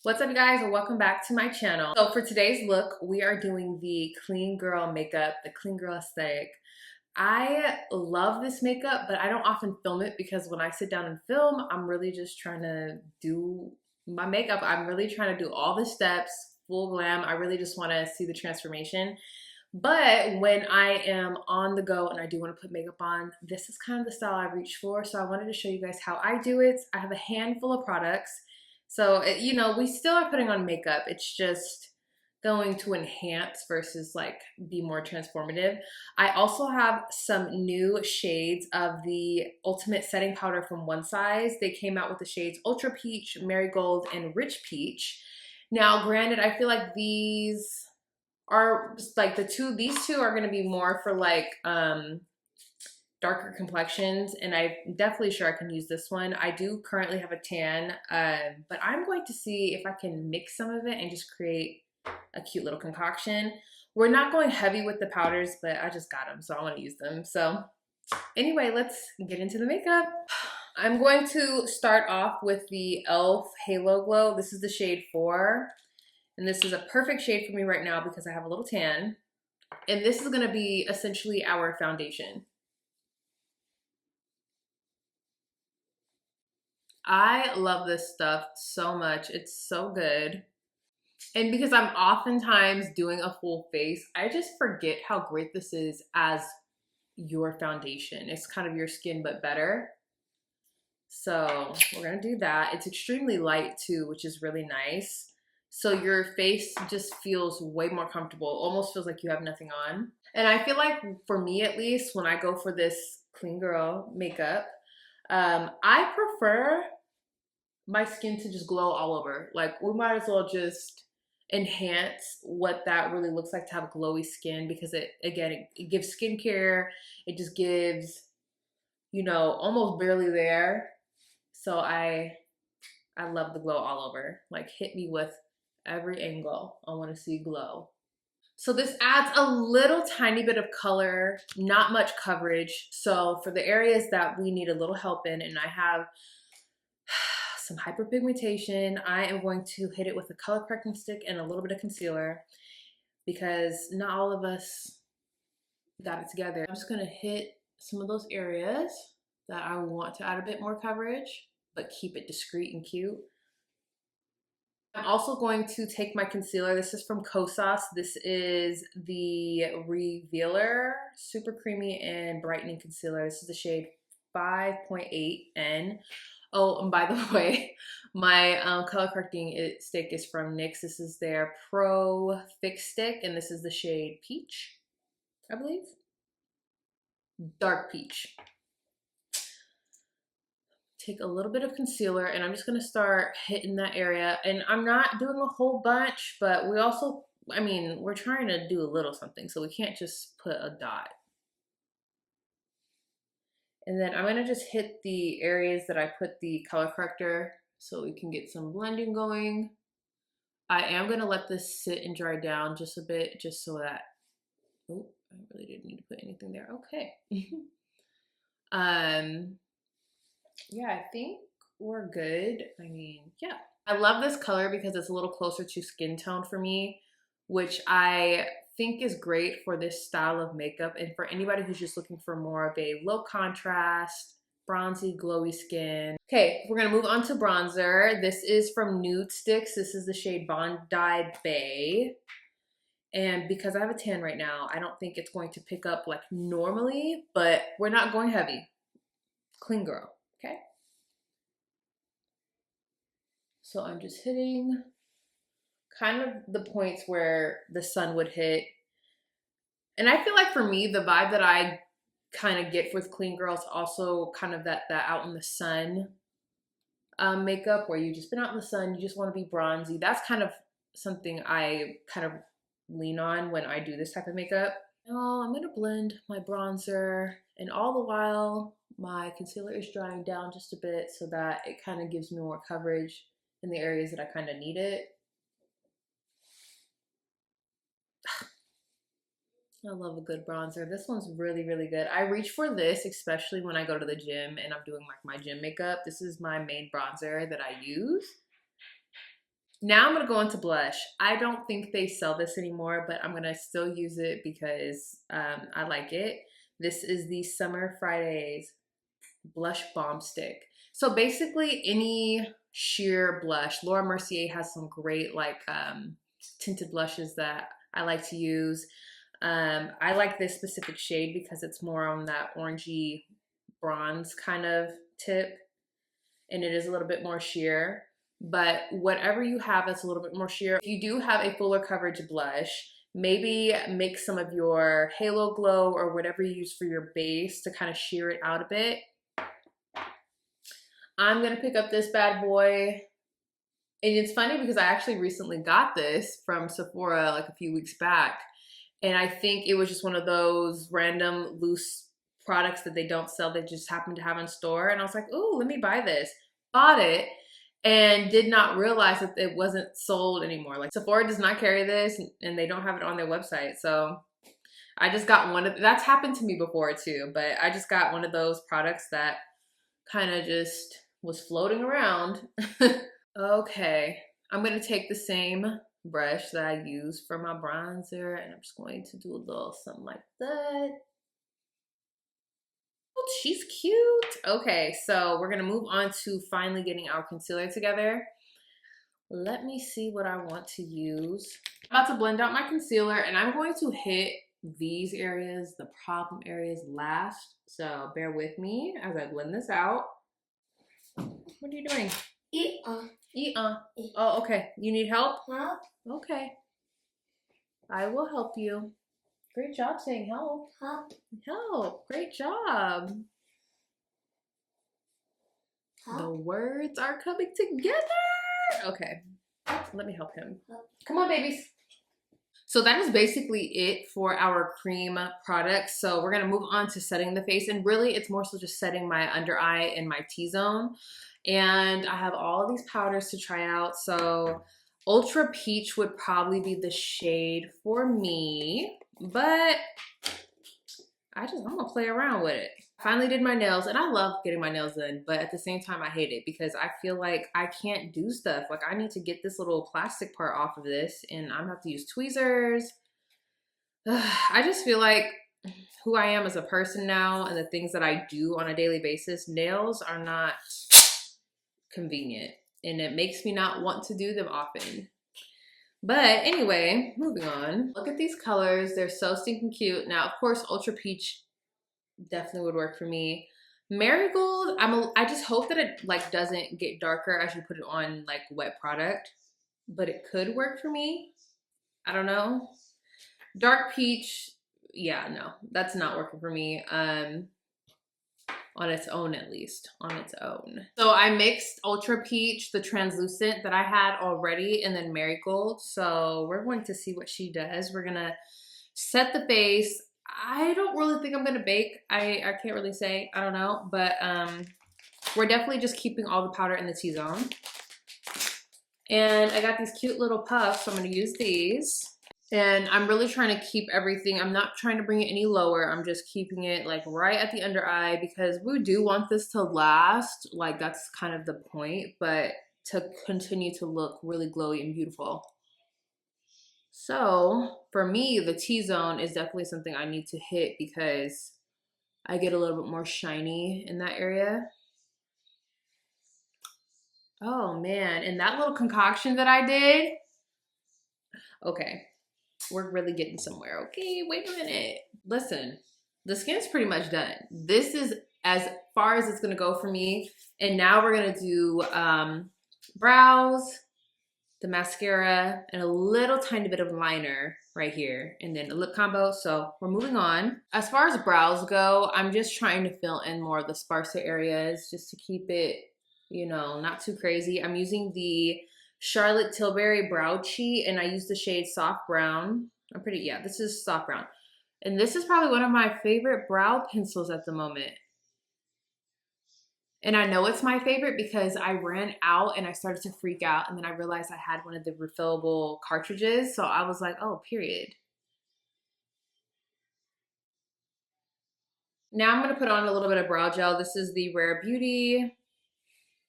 What's up, you guys, and welcome back to my channel. So for today's look, we are doing the clean girl makeup, the clean girl aesthetic. I love this makeup, but I don't often film it because when I sit down and film, I'm really just trying to do my makeup. I'm really trying to do all the steps, full glam. I really just want to see the transformation. But when I am on the go and I do want to put makeup on, this is kind of the style I reach for. So I wanted to show you guys how I do it. I have a handful of products. So, we still are putting on makeup. It's just going to enhance versus like be more transformative. I also have some new shades of the Ultimate Setting Powder from One Size. They came out with the shades Ultra Peach, Marigold, and Rich Peach. Now, granted, I feel like these are like these two are going to be more for like darker complexions, and I'm definitely sure I can use this one. I do currently have a tan, but I'm going to see if I can mix some of it and just create a cute little concoction. We're not going heavy with the powders, but I just got them, so I want to use them. So anyway, let's get into the makeup. I'm going to start off with the e.l.f. Halo Glow. This is the shade 4. And this is a perfect shade for me right now because I have a little tan. And this is gonna be essentially our foundation. I love this stuff so much. It's so good. And because I'm oftentimes doing a full face, I just forget how great this is as your foundation. It's kind of your skin, but better. So we're gonna do that. It's extremely light too, which is really nice. So your face just feels way more comfortable. Almost feels like you have nothing on. And I feel like, for me at least, when I go for this clean girl makeup, I prefer my skin to just glow all over. Like, we might as well just enhance what that really looks like to have glowy skin, because it gives skincare. It just gives, almost barely there. So I love the glow all over. Like, hit me with every angle. I want to see glow. So this adds a little tiny bit of color, not much coverage. So for the areas that we need a little help in, and I have some hyperpigmentation, I am going to hit it with a color correcting stick and a little bit of concealer, because not all of us got it together. I'm just gonna hit some of those areas that I want to add a bit more coverage, but keep it discreet and cute. I'm also going to take my concealer. This is from Kosas. This is the Revealer Super Creamy and Brightening Concealer. This is the shade 5.8N. Oh, and by the way, my color correcting stick is from NYX. This is their Pro Fix Stick, and this is the shade Peach, I believe. Dark Peach. Take a little bit of concealer, and I'm just gonna start hitting that area. And I'm not doing a whole bunch, but we're trying to do a little something, so we can't just put a dot. And then I'm gonna just hit the areas that I put the color corrector so we can get some blending going. I am gonna let this sit and dry down just a bit, just so that, oh, I really didn't need to put anything there. Okay. Yeah, I think we're good. Yeah. I love this color because it's a little closer to skin tone for me, which I think is great for this style of makeup, and for anybody who's just looking for more of a low contrast, bronzy, glowy skin. Okay, we're gonna move on to bronzer. This is from Nude Sticks. This is the shade Bondi Bay. And because I have a tan right now, I don't think it's going to pick up like normally, but we're not going heavy. Clean girl. Okay. So I'm just hitting kind of the points where the sun would hit. And I feel like for me, the vibe that I kind of get with clean girls also kind of that out in the sun makeup, where you just been out in the sun, you just want to be bronzy. That's kind of something I kind of lean on when I do this type of makeup. Now I'm gonna blend my bronzer, and all the while my concealer is drying down just a bit so that it kind of gives me more coverage in the areas that I kind of need it. I love a good bronzer. This one's really, really good. I reach for this, especially when I go to the gym and I'm doing like my gym makeup. This is my main bronzer that I use. Now I'm gonna go into blush. I don't think they sell this anymore, but I'm gonna still use it because I like it. This is the Summer Fridays Blush Balm Stick. So basically any sheer blush. Laura Mercier has some great like tinted blushes that I like to use. I like this specific shade because it's more on that orangey bronze kind of tip, and it is a little bit more sheer. But whatever you have that's a little bit more sheer, if you do have a fuller coverage blush, maybe mix some of your Halo Glow or whatever you use for your base to kind of sheer it out a bit. I'm gonna pick up this bad boy. And it's funny because I actually recently got this from Sephora like a few weeks back. And I think it was just one of those random loose products that they don't sell, they just happen to have in store. And I was like, ooh, let me buy this. Bought it and did not realize that it wasn't sold anymore. Like Sephora does not carry this and they don't have it on their website. So I just got one of, that's happened to me before too, but I just got one of those products that kind of just was floating around. Okay, I'm gonna take the same brush that I use for my bronzer and I'm just going to do a little something like that. Oh, she's cute. Okay, so we're gonna move on to finally getting our concealer together. Let me see what I want to use. I'm about to blend out my concealer and I'm going to hit these areas, the problem areas last. So bear with me as I blend this out. What are you doing? Oh, okay. You need help? Help. Okay. I will help you. Great job saying help. Help. Help. Great job. Help. The words are coming together. Okay. Let me help him. Help. Come on, babies. So that is basically it for our cream products. So we're gonna move on to setting the face, and really it's more so just setting my under eye and my T-zone. And I have all of these powders to try out. So Ultra Peach would probably be the shade for me, but I'm gonna play around with it. Finally did my nails, and I love getting my nails done, but at the same time I hate it because I feel like I can't do stuff. Like I need to get this little plastic part off of this and I'm gonna have to use tweezers. I just feel like who I am as a person now and the things that I do on a daily basis, nails are not convenient and it makes me not want to do them often. But anyway, moving on. Look at these colors. They're so stinking cute. Now, of course, Ultra Peach definitely would work for me. Marigold, I just hope that it like doesn't get darker as you put it on like wet product, but it could work for me. I don't know. Dark Peach, yeah, no, that's not working for me. On its own, at least on its own. So I mixed Ultra Peach, the translucent that I had already, and then Marigold. So we're going to see what she does. We're gonna set the face. I don't really think I'm gonna bake. I can't really say, I don't know, but we're definitely just keeping all the powder in the T-zone. And I got these cute little puffs, so I'm gonna use these. And I'm really trying to keep everything, I'm not trying to bring it any lower. I'm just keeping it like right at the under eye because we do want this to last. Like that's kind of the point, but to continue to look really glowy and beautiful. So for me, the T-zone is definitely something I need to hit because I get a little bit more shiny in that area. Oh man, and that little concoction that I did, okay. We're really getting somewhere. Okay, wait a minute. Listen, the skin's pretty much done. This is as far as it's gonna go for me. And now we're gonna do brows, the mascara, and a little tiny bit of liner right here, and then a lip combo. So we're moving on. As far as brows go, I'm just trying to fill in more of the sparser areas just to keep it, you know, not too crazy. I'm using the Charlotte Tilbury Brow Cheat, and I use the shade Soft Brown. Yeah, this is Soft Brown. And this is probably one of my favorite brow pencils at the moment. And I know it's my favorite because I ran out and I started to freak out, and then I realized I had one of the refillable cartridges. So I was like, oh, period. Now I'm gonna put on a little bit of brow gel. This is the Rare Beauty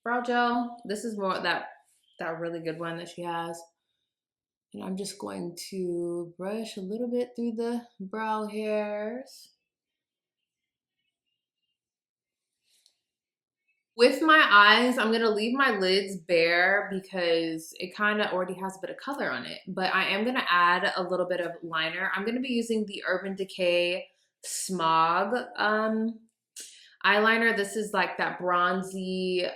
brow gel. This is more that that really good one that she has. And I'm just going to brush a little bit through the brow hairs. With my eyes, I'm gonna leave my lids bare because it kind of already has a bit of color on it. But I am gonna add a little bit of liner. I'm gonna be using the Urban Decay Smog eyeliner. This is like that bronzy,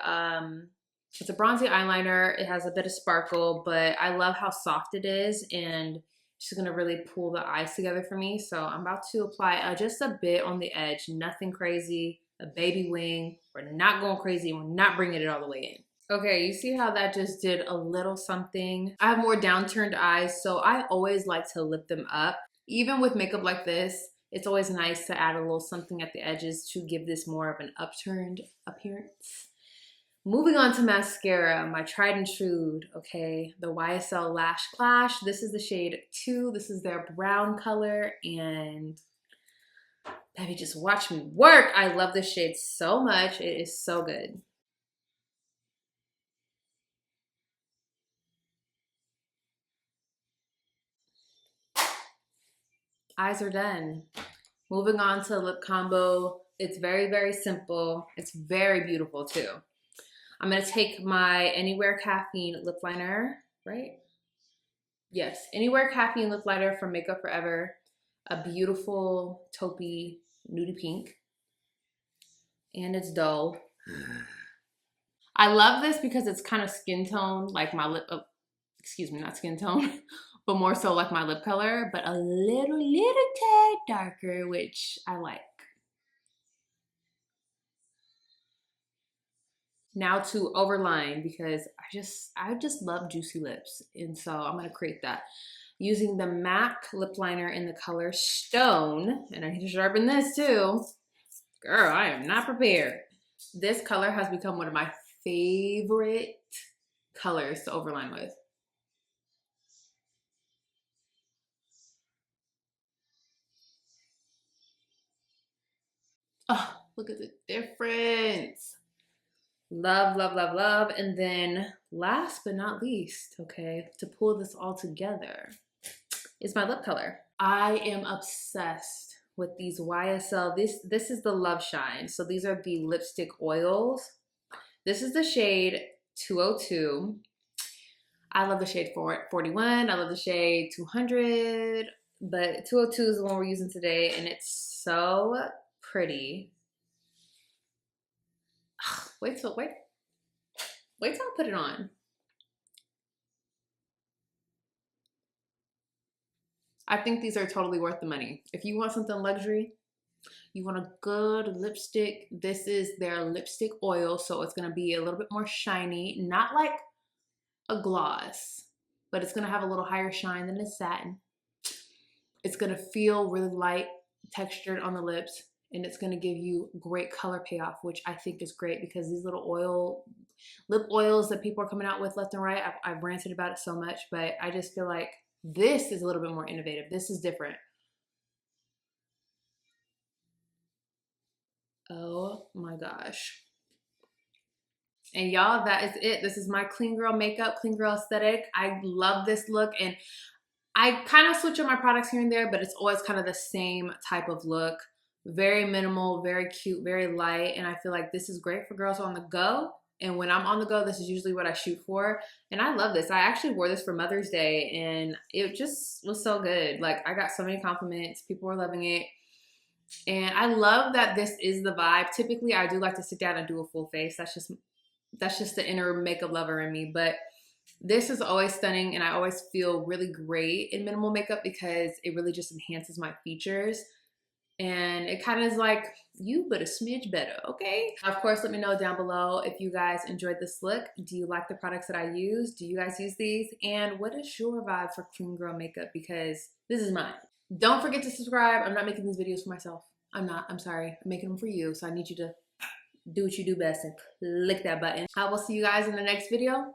it's a bronzy eyeliner. It has a bit of sparkle, but I love how soft it is, and it's just gonna really pull the eyes together for me. So I'm about to apply just a bit on the edge, nothing crazy, a baby wing. We're not going crazy, we're not bringing it all the way in. Okay, you see how that just did a little something? I have more downturned eyes, so I always like to lift them up. Even with makeup like this, it's always nice to add a little something at the edges to give this more of an upturned appearance. Moving on to mascara, my tried and true, okay, the YSL Lash Clash. This is the shade 2. This is their brown color, and baby, just watch me work. I love this shade so much. It is so good. Eyes are done. Moving on to lip combo. It's very, very simple. It's very beautiful too. I'm gonna take my Anywhere Caffeine lip liner, right? Yes, Anywhere Caffeine lip liner from Makeup Forever. A beautiful taupey nudie pink. And it's dull. I love this because it's kind of skin tone, like my lip, excuse me, not skin tone, but more so like my lip color, but a little tad darker, which I like. Now to overline, because I just love juicy lips, and so I'm gonna create that using the MAC lip liner in the color Stone, and I need to sharpen this too. Girl, I am not prepared. This color has become one of my favorite colors to overline with. Oh, look at the difference. Love, love, love, love. And then last but not least, okay, to pull this all together is my lip color. I am obsessed with these YSL. This is the Love Shine. So these are the lipstick oils. This is the shade 202. I love the shade 41. I love the shade 200, but 202 is the one we're using today, and it's so pretty. Wait till I put it on. I think these are totally worth the money. If you want something luxury, you want a good lipstick, this is their lipstick oil, so it's gonna be a little bit more shiny, not like a gloss, but it's gonna have a little higher shine than a satin. It's gonna feel really light textured on the lips, and it's gonna give you great color payoff, which I think is great because these little lip oils that people are coming out with left and right, I've ranted about it so much, but I just feel like this is a little bit more innovative. This is different. Oh my gosh. And y'all, that is it. This is my clean girl makeup, clean girl aesthetic. I love this look, and I kind of switch up my products here and there, but it's always kind of the same type of look. Very minimal, very cute, very light, and I feel like this is great for girls on the go. And when I'm on the go, this is usually what I shoot for. And I love this. I actually wore this for Mother's Day, and it just was so good. Like, I got so many compliments. People were loving it. And I love that this is the vibe. Typically, I do like to sit down and do a full face. That's just the inner makeup lover in me. But this is always stunning, and I always feel really great in minimal makeup because it really just enhances my features. And it kind of is like you, but a smidge better, okay? Of course, let me know down below if you guys enjoyed this look. Do you like the products that I use? Do you guys use these? And what is your vibe for clean girl makeup? Because this is mine. Don't forget to subscribe. I'm not making these videos for myself. I'm sorry. I'm making them for you. So I need you to do what you do best and click that button. I will see you guys in the next video.